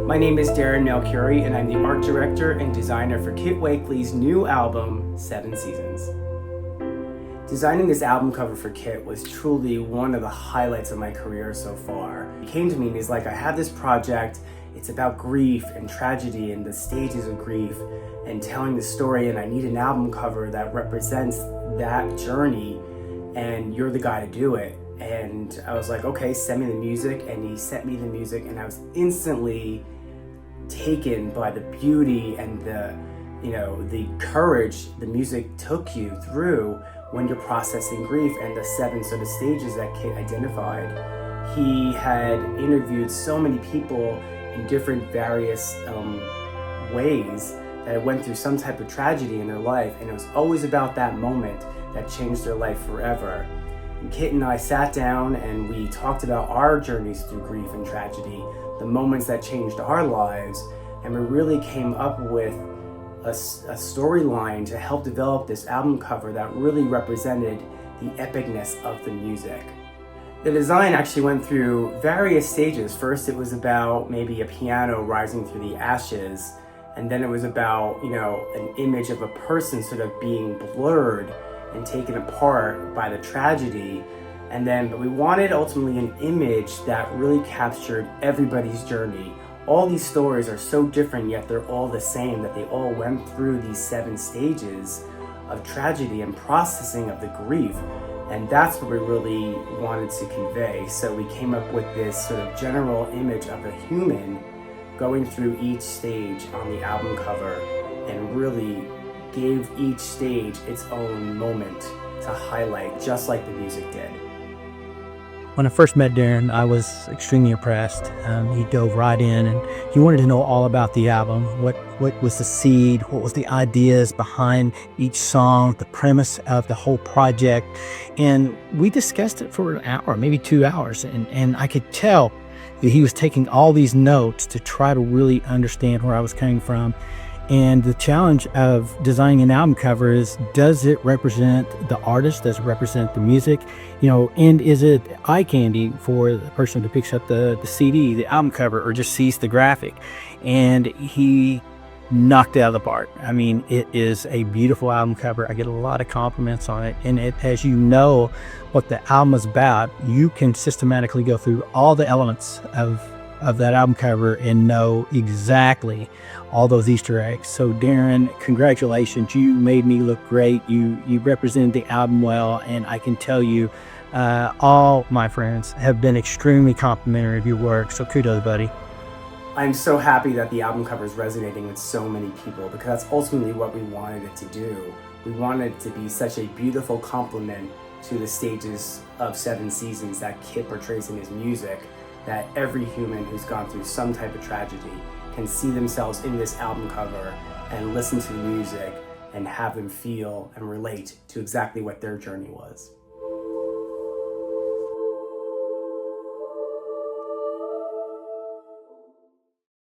My name is Darren Melchiori, and I'm the art director and designer for Kitt Wakeley's new album, 7 Seasons. Designing this album cover for Kitt was truly one of the highlights of my career so far. He came to me and he's like, I have this project, it's about grief and tragedy and the stages of grief and telling the story, and I need an album cover that represents that journey, and you're the guy to do it. And I was like, okay, send me the music, and he sent me the music, and I was instantly taken by the beauty and the courage the music took you through when you're processing grief, and the 7 sort of stages that Kitt identified. He had interviewed so many people in different various ways that went through some type of tragedy in their life, and it was always about that moment that changed their life forever. And Kitt and I sat down and we talked about our journeys through grief and tragedy, the moments that changed our lives, and we really came up with a storyline to help develop this album cover that really represented the epicness of the music. The design actually went through various stages. First, it was about maybe a piano rising through the ashes, and then it was about, an image of a person sort of being blurred and taken apart by the tragedy. But we wanted ultimately an image that really captured everybody's journey. All these stories are so different, yet they're all the same, that they all went through these 7 stages of tragedy and processing of the grief. And that's what we really wanted to convey. So we came up with this sort of general image of a human going through each stage on the album cover, and really gave each stage its own moment to highlight, just like the music did. When I first met Darren, I was extremely impressed. He dove right in, and he wanted to know all about the album. What was the seed? What was the ideas behind each song? The premise of the whole project? And we discussed it for an hour, maybe 2 hours. And I could tell that he was taking all these notes to try to really understand where I was coming from. And the challenge of designing an album cover is, does it represent the artist? Does it represent the music? And is it eye candy for the person who picks up the CD, the album cover, or just sees the graphic? And he knocked it out of the park. I mean, it is a beautiful album cover. I get a lot of compliments on it. And as you know what the album is about, you can systematically go through all the elements of that album cover and know exactly all those Easter eggs. So Darren, congratulations. You made me look great. You represented the album well, and I can tell you all my friends have been extremely complimentary of your work. So kudos, buddy. I'm so happy that the album cover is resonating with so many people, because that's ultimately what we wanted it to do. We wanted it to be such a beautiful complement to the stages of 7 Seasons that Kitt portrays in his music, that every human who's gone through some type of tragedy can see themselves in this album cover and listen to the music and have them feel and relate to exactly what their journey was.